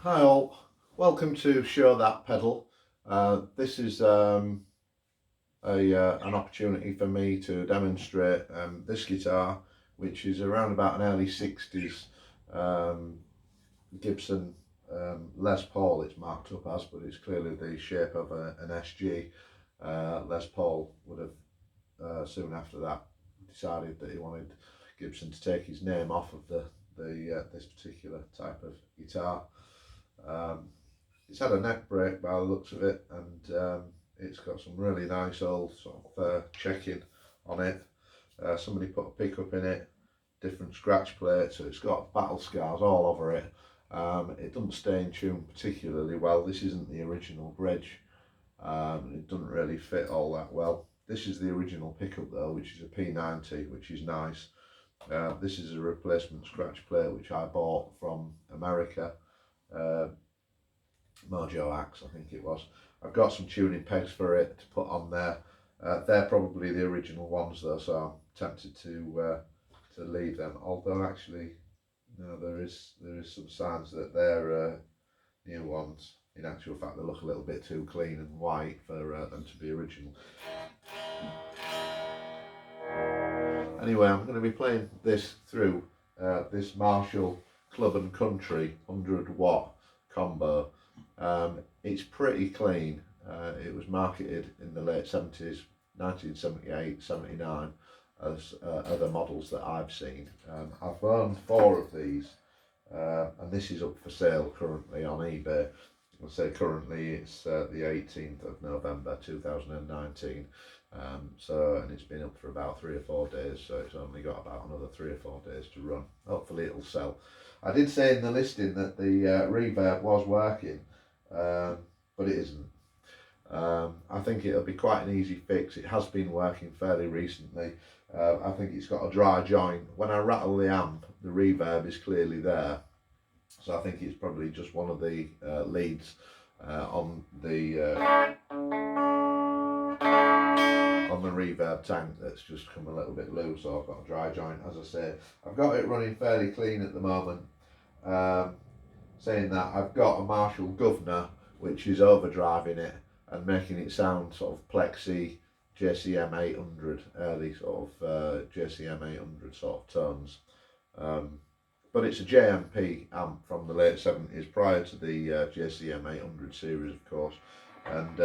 Hi all, welcome to Show That Pedal. This is an opportunity for me to demonstrate this guitar, which is around about an early 60s Gibson Les Paul it's marked up as, but it's clearly the shape of an SG. Les Paul would have soon after that decided that he wanted Gibson to take his name off of this particular type of guitar. It's had a neck break by the looks of it, and it's got some really nice old sort of checking on it. Somebody put a pickup in it, different scratch plates, so it's got battle scars all over it. It doesn't stay in tune particularly well. This isn't the original bridge. It doesn't really fit all that well. This is the original pickup though, which is a P90, which is nice. This is a replacement scratch plate which I bought from America. Mojo Axe, I think it was. I've got some tuning pegs for it to put on there. They're probably the original ones though, so I'm tempted to leave them. Although actually, no, there is some signs that they're new ones. In actual fact, they look a little bit too clean and white for them to be original. Anyway, I'm going to be playing this through this Marshall Club and Country 100-watt combo. It's pretty clean. It was marketed in the late 70s, 1978, 79, as other models that I've seen. I've owned 4 of these, and this is up for sale currently on eBay. I'll say currently it's the 18th of November 2019. And it's been up for about 3 or 4 days, so it's only got about another 3 or 4 days to run. Hopefully it'll sell. I did say in the listing that the reverb was working, but it isn't. I think it'll be quite an easy fix. It has been working fairly recently. I think it's got a dry joint. When I rattle the amp, the reverb is clearly there, so I think it's probably just one of the leads on the reverb tank that's just come a little bit loose, so I've got a dry joint. As I say, I've got it running fairly clean at the moment. Saying that, I've got a Marshall Guvnor which is overdriving it and making it sound sort of Plexi JCM 800, early sort of JCM 800 sort of tones. But it's a JMP amp from the late 70s, prior to the JCM 800 series, of course. And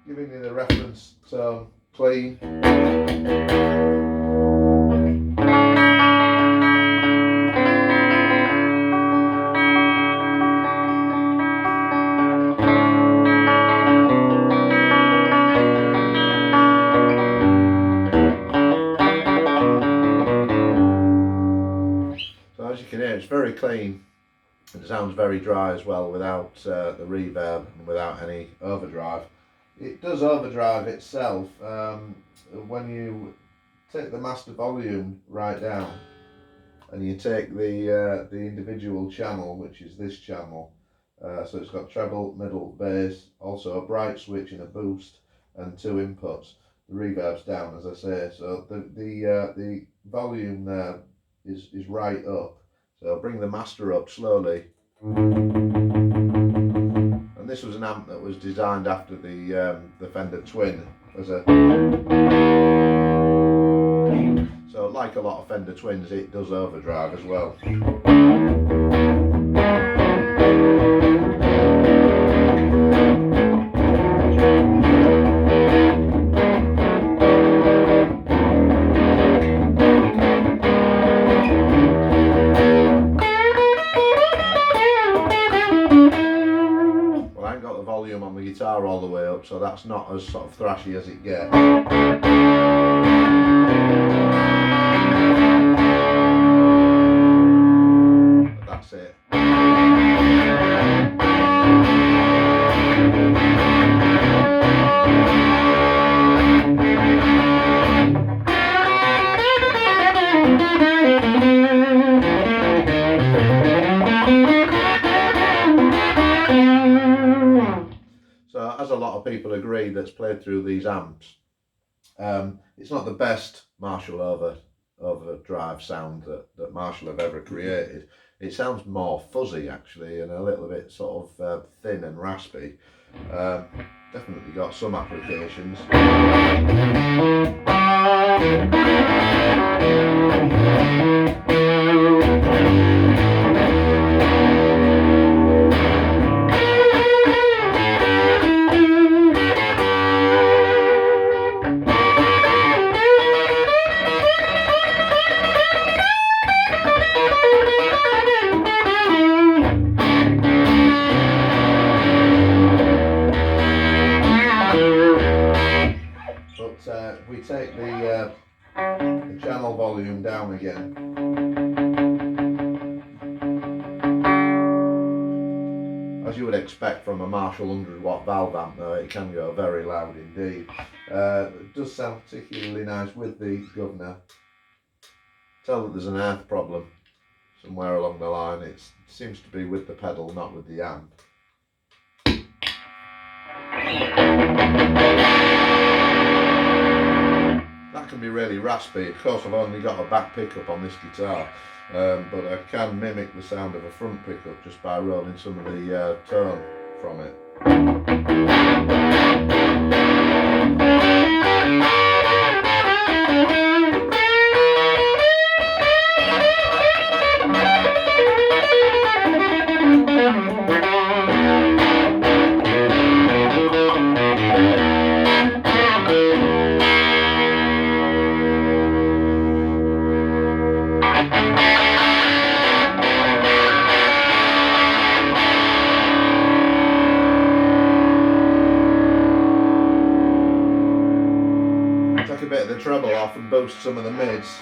giving you the reference tone, clean. So as you can hear, it's very clean. It sounds very dry as well, without the reverb and without any overdrive. It does overdrive itself when you take the master volume right down and you take the individual channel, which is this channel. So it's got treble, middle, bass, also a bright switch and a boost, and 2 inputs. The reverb's down, as I say, so the volume there is right up. So I'll bring the master up slowly. And this was an amp that was designed after the Fender Twin as a. So like a lot of Fender Twins, it does overdrive as well. out the volume on the guitar all the way up, so that's not as sort of thrashy as it gets. But that's it. So, as a lot of people agree that's played through these amps, it's not the best Marshall overdrive sound that Marshall have ever created. It sounds more fuzzy actually, and a little bit sort of thin and raspy. Definitely got some applications. If we take the channel volume down again, as you would expect from a Marshall 100-watt valve amp, though, it can go very loud indeed. It does sound particularly nice with the Guvnor. Tell that there's an earth problem somewhere along the line. It seems to be with the pedal, not with the amp. That can be really raspy. Of course, I've only got a back pickup on this guitar, but I can mimic the sound of a front pickup just by rolling some of the tone from it. Take a bit of the treble off and boost some of the mids.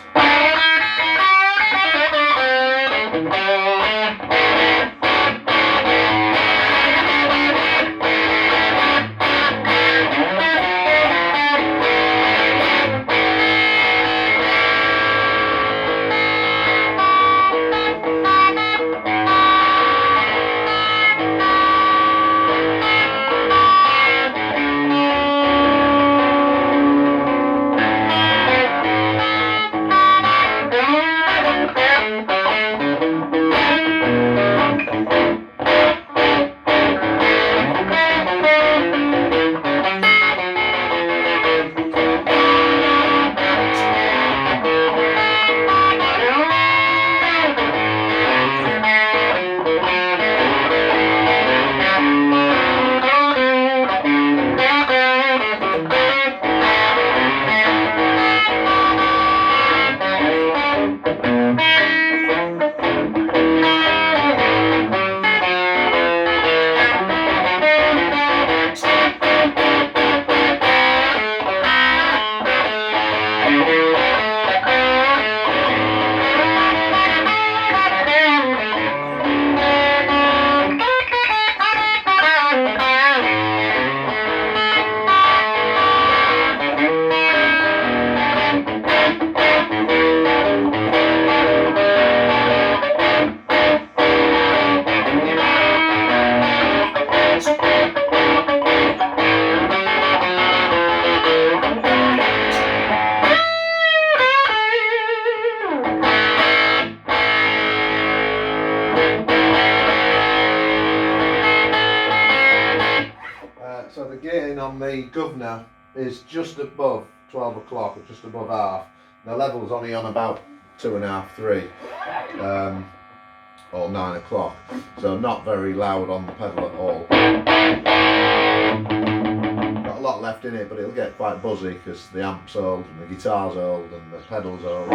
So the gain on the Guvnor is just above 12 o'clock, or just above half. The level's only on about 2.5, 3, or 9 o'clock. So not very loud on the pedal at all. Got a lot left in it, but it'll get quite buzzy because the amp's old, and the guitar's old, and the pedal's old.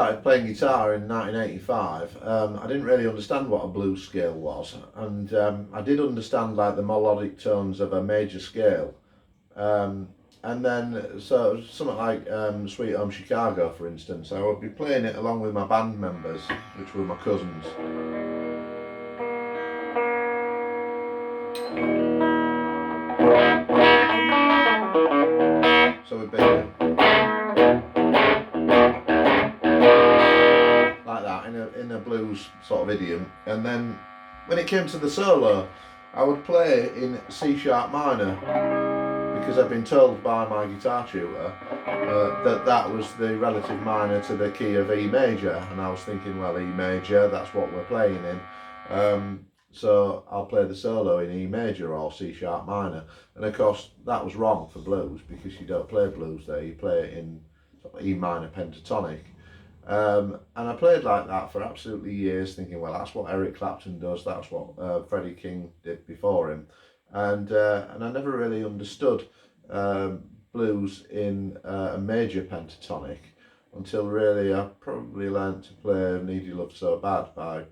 started playing guitar in 1985, I didn't really understand what a blues scale was, and I did understand like the melodic tones of a major scale, and then so something like Sweet Home Chicago, for instance, I would be playing it along with my band members, which were my cousins. So we'd be like that in a blues sort of idiom, and then when it came to the solo, I would play in C sharp minor, because I've been told by my guitar tutor that was the relative minor to the key of E major, and I was thinking, well, E major, that's what we're playing in, so I'll play the solo in E major or C sharp minor. And of course that was wrong for blues, because you don't play blues there, you play it in sort of E minor pentatonic. And I played like that for absolutely years, thinking, well, that's what Eric Clapton does, that's what Freddie King did before him. And I never really understood blues in a major pentatonic until really I probably learned to play Need Your Love So Bad by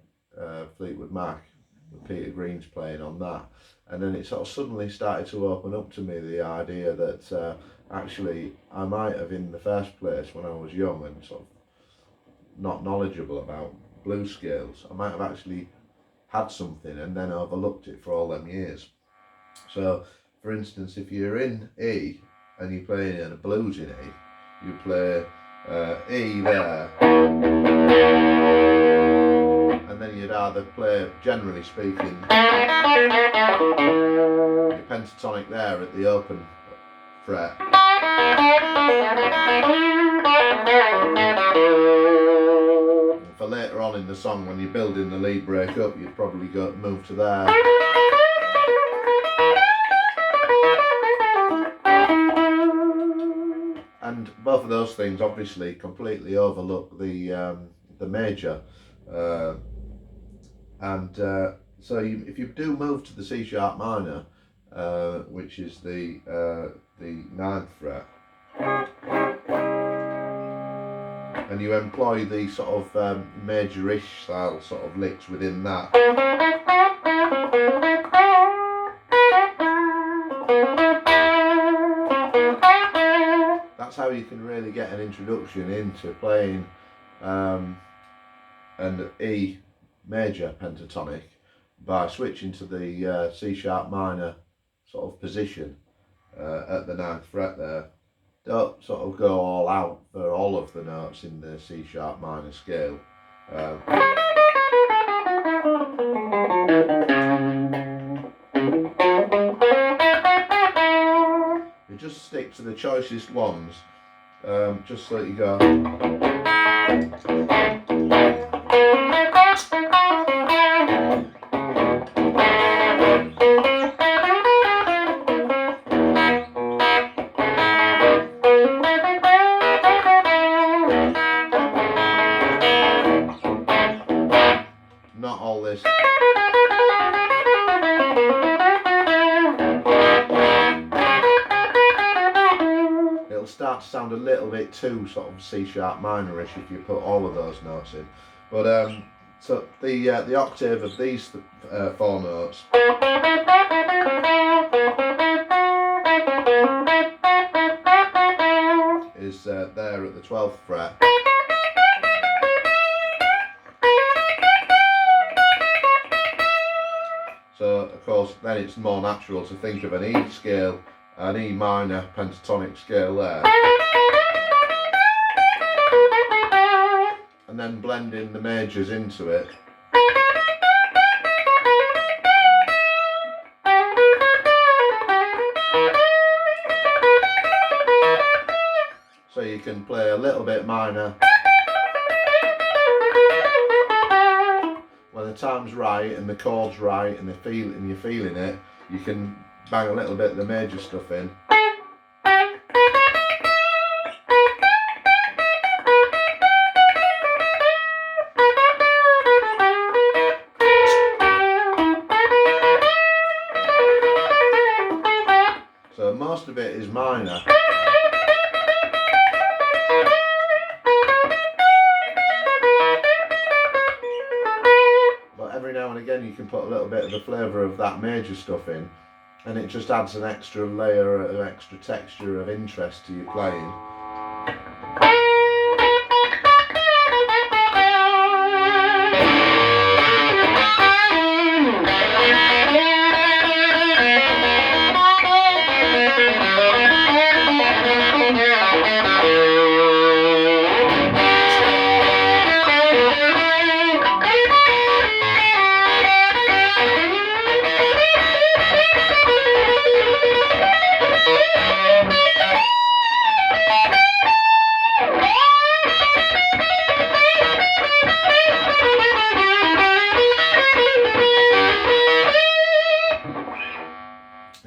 Fleetwood Mac, with Peter Green's playing on that. And then it sort of suddenly started to open up to me the idea that actually I might have, in the first place, when I was young and sort of not knowledgeable about blues scales, I might have actually had something and then overlooked it for all them years. So, for instance, if you're in E and you're playing in a blues in E, you play E there, and then you'd either play, generally speaking, your pentatonic there at the open fret, and for later on in the song, when you're building the lead break up, you'd probably move to there. And both of those things obviously completely overlook the major, so if you do move to the C sharp minor, which is the 9th fret, and you employ the sort of major-ish style sort of licks within that, that's how you can really get an introduction into playing an E major pentatonic, by switching to the C sharp minor sort of position at the 9th fret there. Don't sort of go all out for all of the notes in the C sharp minor scale. You just stick to the choicest ones, just so that you go. Not all this. It'll start to sound a little bit too sort of C sharp minorish if you put all of those notes in. But so the octave of these 4 notes is there at the 12th fret. So of course then it's more natural to think of an E scale, an E minor pentatonic scale there, and then blending the majors into it. So you can play a little bit minor. When the time's right and the chord's right and you're feeling it, you can bang a little bit of the major stuff in. So most of it is minor. every now and again you can put a little bit of the flavour of that major stuff in, and it just adds an extra layer, an extra texture of interest to your playing.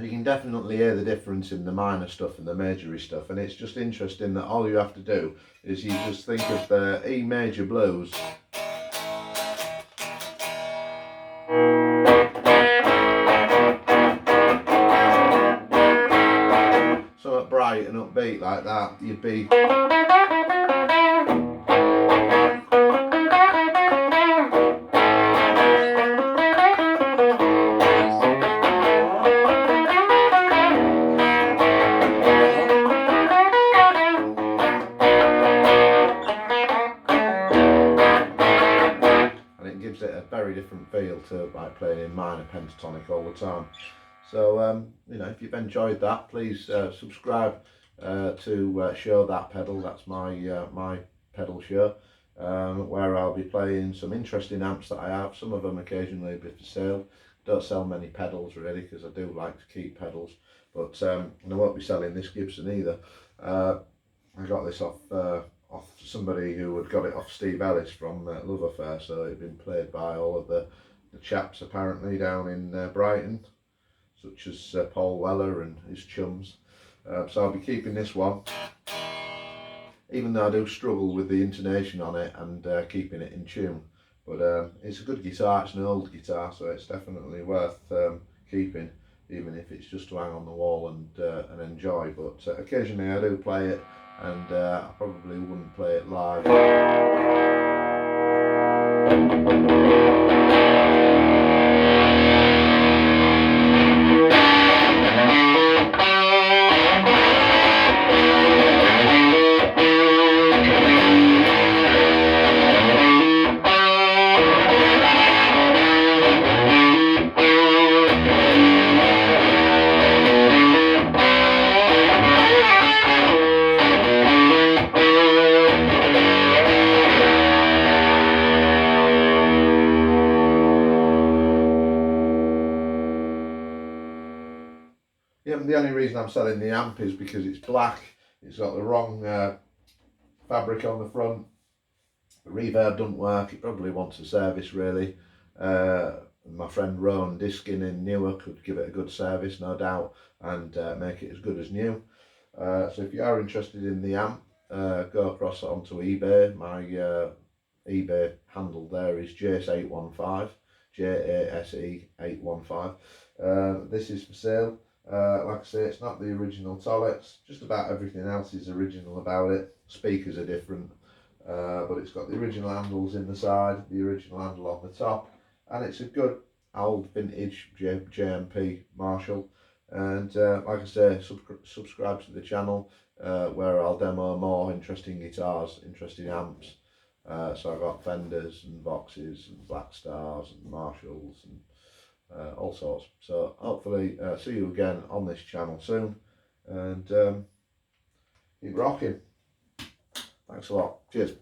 You can definitely hear the difference in the minor stuff and the majory stuff, and it's just interesting that all you have to do is you just think of the E major blues, something bright and upbeat like that, you'd be it a very different feel to like playing in minor pentatonic all the time. So you know, if you've enjoyed that, please subscribe to Show That Pedal. That's my my pedal show, where I'll be playing some interesting amps that I have. Some of them occasionally a bit for sale. Don't sell many pedals really, because I do like to keep pedals, but and I won't be selling this Gibson either. I got this off somebody who had got it off Steve Ellis from Love Affair, so it had been played by all of the chaps apparently down in Brighton, such as Paul Weller and his chums. So I'll be keeping this one, even though I do struggle with the intonation on it and keeping it in tune. But it's a good guitar, it's an old guitar, so it's definitely worth keeping, even if it's just to hang on the wall and enjoy. But occasionally I do play it, and I probably wouldn't play it live. Yeah, the only reason I'm selling the amp is because it's black, it's got the wrong fabric on the front, the reverb doesn't work, it probably wants a service really. My friend Rowan Diskin in Newark could give it a good service, no doubt, and make it as good as new. So if you are interested in the amp, go across onto eBay. My eBay handle there is JASE815, JASE815. This is for sale. Like I say, it's not the original toilets, just about everything else is original about it. Speakers are different, but it's got the original handles in the side, the original handle on the top, and it's a good old vintage JMP Marshall. And like I say, subscribe to the channel, where I'll demo more interesting guitars, interesting amps. So I've got Fenders and Voxes and Black Stars and Marshalls and all sorts. So hopefully see you again on this channel soon, and keep rocking. Thanks a lot. Cheers.